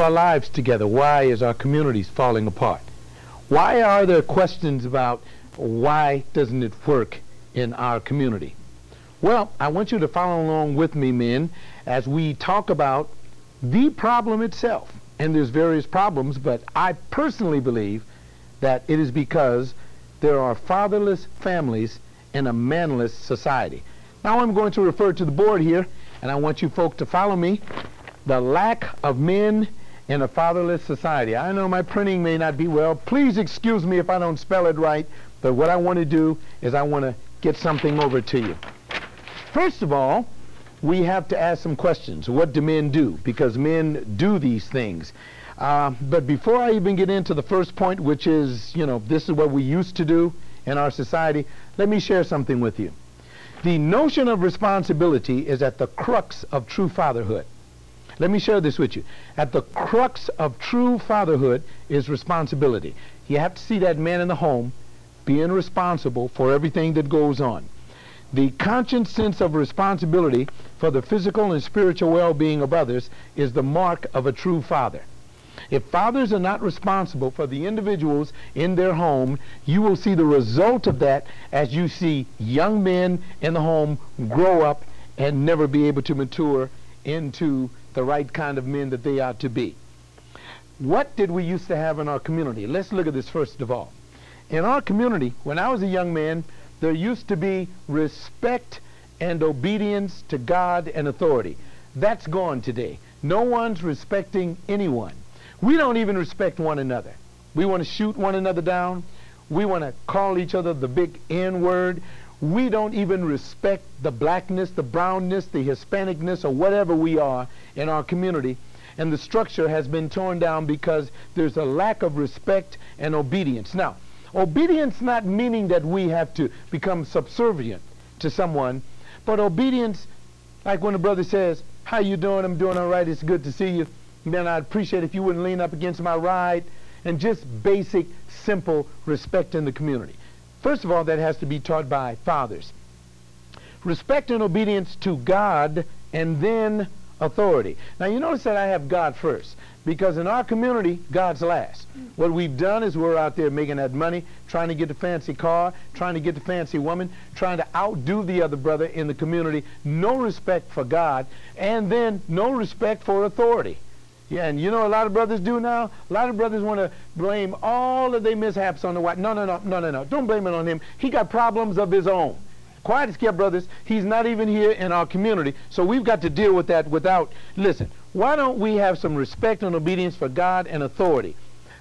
our lives together, why is our communities falling apart? Why are there questions about why doesn't it work in our community? Well, I want you to follow along with me, men, as we talk about the problem itself. And there's various problems, but I personally believe that it is because there are fatherless families in a manless society. Now I'm going to refer to the board here, and I want you folk to follow me. The lack of men in a fatherless society. I know my printing may not be well. Please excuse me if I don't spell it right, but what I want to do is I want to get something over to you. First of all, we have to ask some questions. What do men do? Because men do these things. But before I even get into the first point, which is, this is what we used to do in our society, let me share something with you. The notion of responsibility is at the crux of true fatherhood. Let me share this with you. At the crux of true fatherhood is responsibility. You have to see that man in the home being responsible for everything that goes on. The conscious sense of responsibility for the physical and spiritual well-being of others is the mark of a true father. If fathers are not responsible for the individuals in their home, you will see the result of that as you see young men in the home grow up and never be able to mature into the right kind of men that they ought to be. What did we used to have in our community? Let's look at this first of all. In our community, when I was a young man, there used to be respect and obedience to God and authority. That's gone today. No one's respecting anyone. We don't even respect one another. We want to shoot one another down. We want to call each other the big N-word. We don't even respect the blackness, the brownness, the Hispanicness, or whatever we are in our community. And the structure has been torn down because there's a lack of respect and obedience. Now, obedience not meaning that we have to become subservient to someone, but obedience, like when a brother says, "How you doing? I'm doing all right. It's good to see you. Then I'd appreciate if you wouldn't lean up against my ride," and just basic, simple respect in the community. First of all, that has to be taught by fathers. Respect and obedience to God and then authority. Now you notice that I have God first, because in our community, God's last. What we've done is we're out there making that money, trying to get the fancy car, trying to get the fancy woman, trying to outdo the other brother in the community. No respect for God, and then no respect for authority. Yeah, and you know what a lot of brothers do now? A lot of brothers want to blame all of their mishaps on the wife. No. Don't blame it on him. He got problems of his own. Quiet as kept, brothers. He's not even here in our community, so we've got to deal with that without... Listen, why don't we have some respect and obedience for God and authority?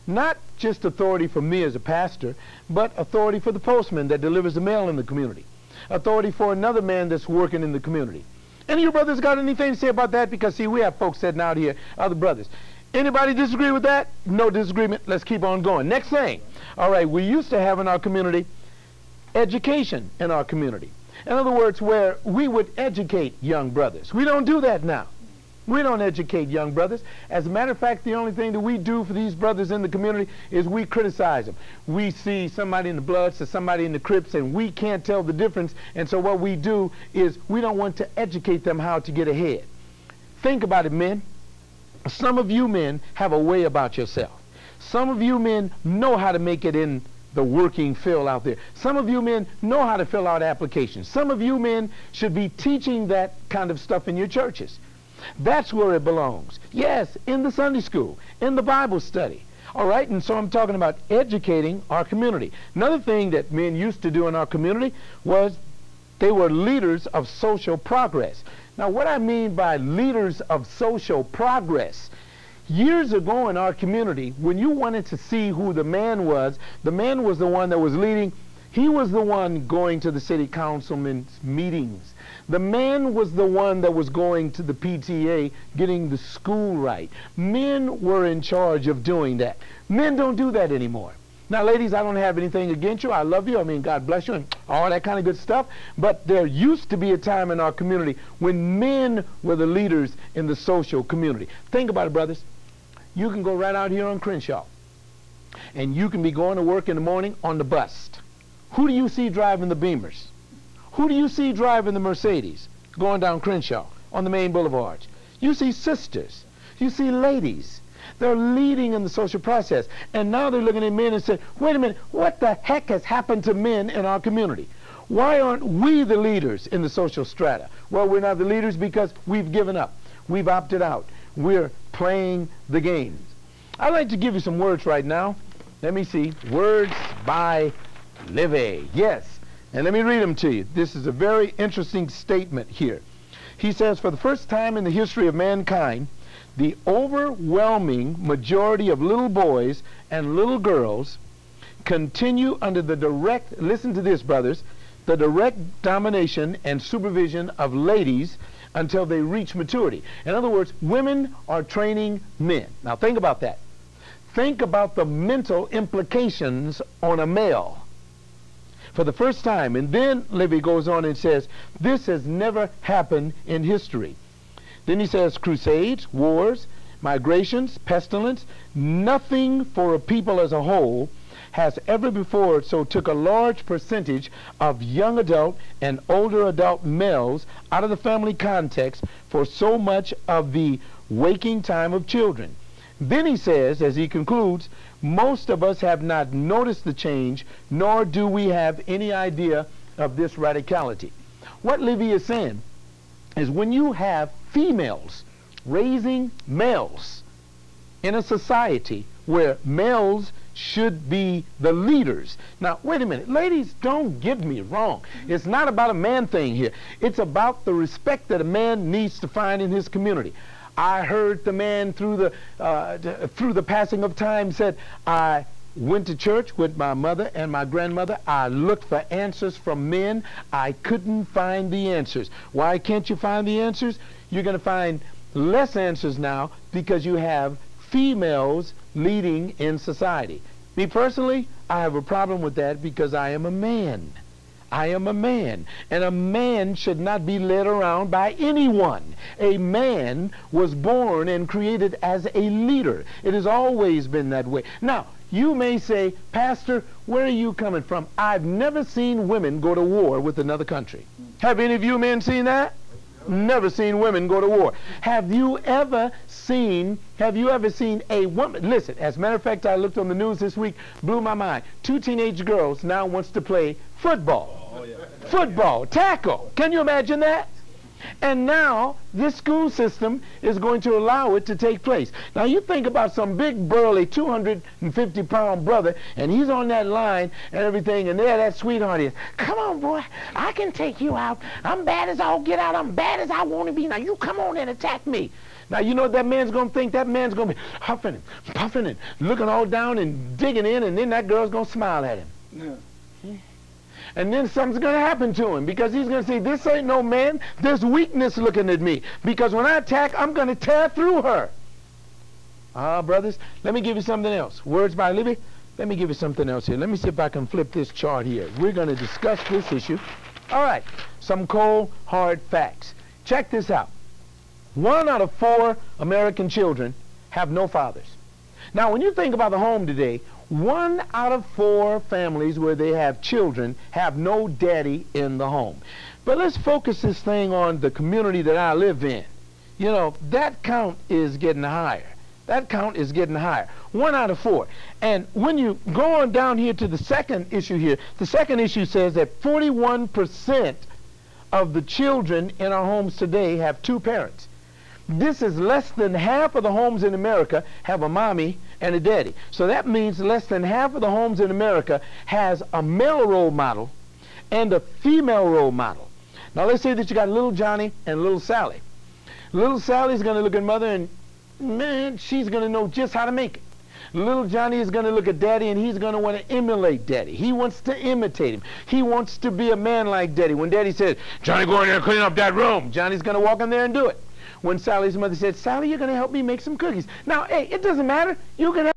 Not just authority for me as a pastor, but authority for the postman that delivers the mail in the community. Authority for another man that's working in the community. Any of your brothers got anything to say about that? Because, see, we have folks sitting out here, other brothers. Anybody disagree with that? No disagreement. Let's keep on going. Next thing. All right, we used to have in our community education in our community. In other words, where we would educate young brothers. We don't do that now. We don't educate young brothers. As a matter of fact, the only thing that we do for these brothers in the community is we criticize them. We see somebody in the Bloods or somebody in the Crips, and we can't tell the difference. And so what we do is we don't want to educate them how to get ahead. Think about it, men. Some of you men have a way about yourself. Some of you men know how to make it in the working field out there. Some of you men know how to fill out applications. Some of you men should be teaching that kind of stuff in your churches. That's where it belongs. Yes, in the Sunday school, in the Bible study. All right, and so I'm talking about educating our community. Another thing that men used to do in our community was they were leaders of social progress. Now, what I mean by leaders of social progress, years ago in our community, when you wanted to see who the man was the one that was leading. He was the one going to the city councilman's meetings. The man was the one that was going to the PTA, getting the school right. Men were in charge of doing that. Men don't do that anymore. Now, ladies, I don't have anything against you. I love you. I mean, God bless you and all that kind of good stuff. But there used to be a time in our community when men were the leaders in the social community. Think about it, brothers. You can go right out here on Crenshaw, and you can be going to work in the morning on the bus. Who do you see driving the Beamers? Who do you see driving the Mercedes going down Crenshaw on the main boulevards? You see sisters. You see ladies. They're leading in the social process. And now they're looking at men and saying, wait a minute, what the heck has happened to men in our community? Why aren't we the leaders in the social strata? Well, we're not the leaders because we've given up. We've opted out. We're playing the games. I'd like to give you some words right now. Let me see. Words by Livy. Yes. And let me read them to you. This is a very interesting statement here. He says, for the first time in the history of mankind, the overwhelming majority of little boys and little girls continue under the direct, listen to this, brothers, the direct domination and supervision of ladies until they reach maturity. In other words, women are training men. Now think about that. Think about the mental implications on a male. For the first time, and then Livy goes on and says, this has never happened in history. Then he says, crusades, wars, migrations, pestilence, nothing for a people as a whole has ever before so took a large percentage of young adult and older adult males out of the family context for so much of the waking time of children. Then he says, as he concludes, most of us have not noticed the change, nor do we have any idea of this radicality. What Livy is saying is when you have females raising males in a society where males should be the leaders. Now, wait a minute. Ladies, don't get me wrong. It's not about a man thing here. It's about the respect that a man needs to find in his community. I heard the man through the passing of time said, I went to church with my mother and my grandmother. I looked for answers from men. I couldn't find the answers. Why can't you find the answers? You're going to find less answers now because you have females leading in society. Me personally, I have a problem with that because I am a man. I am a man, and a man should not be led around by anyone. A man was born and created as a leader. It has always been that way. Now, you may say, Pastor, where are you coming from? I've never seen women go to war with another country. Have any of you men seen that? Never seen women go to war. Have you ever seen a woman? Listen, as a matter of fact, I looked on the news this week, blew my mind. 2 teenage girls now wants to play football. Oh, yeah. Football, tackle. Can you imagine that? And now this school system is going to allow it to take place. Now you think about some big burly 250-pound brother, and he's on that line and everything, and there that sweetheart is. Come on, boy, I can take you out. I'm bad as I'll get out. I'm bad as I want to be. Now you come on and attack me. Now you know what that man's going to think? That man's going to be huffing and puffing and looking all down and digging in, and then that girl's going to smile at him. Yeah. And then something's going to happen to him because he's going to say, this ain't no man. There's weakness looking at me because when I attack, I'm going to tear through her. Brothers, let me give you something else. Words by Livy. Let me give you something else here. Let me see if I can flip this chart here. We're going to discuss this issue. All right, some cold, hard facts. Check this out. 1 out of 4 American children have no fathers. Now, when you think about the home today, 1 out of 4 families where they have children have no daddy in the home. But let's focus this thing on the community that I live in. You know, that count is getting higher. That count is getting higher. 1 out of 4. And when you go on down here to the second issue here, the second issue says that 41% of the children in our homes today have 2 parents. This is less than half of the homes in America have a mommy and a daddy. So that means less than half of the homes in America has a male role model and a female role model. Now let's say that you got little Johnny and little Sally. Little Sally's going to look at mother and, man, she's going to know just how to make it. Little Johnny is going to look at daddy and he's going to want to emulate daddy. He wants to imitate him. He wants to be a man like daddy. When daddy says, Johnny, go in there and clean up that room, Johnny's going to walk in there and do it. When Sally's mother said, Sally, you're going to help me make some cookies. Now, hey, it doesn't matter. You can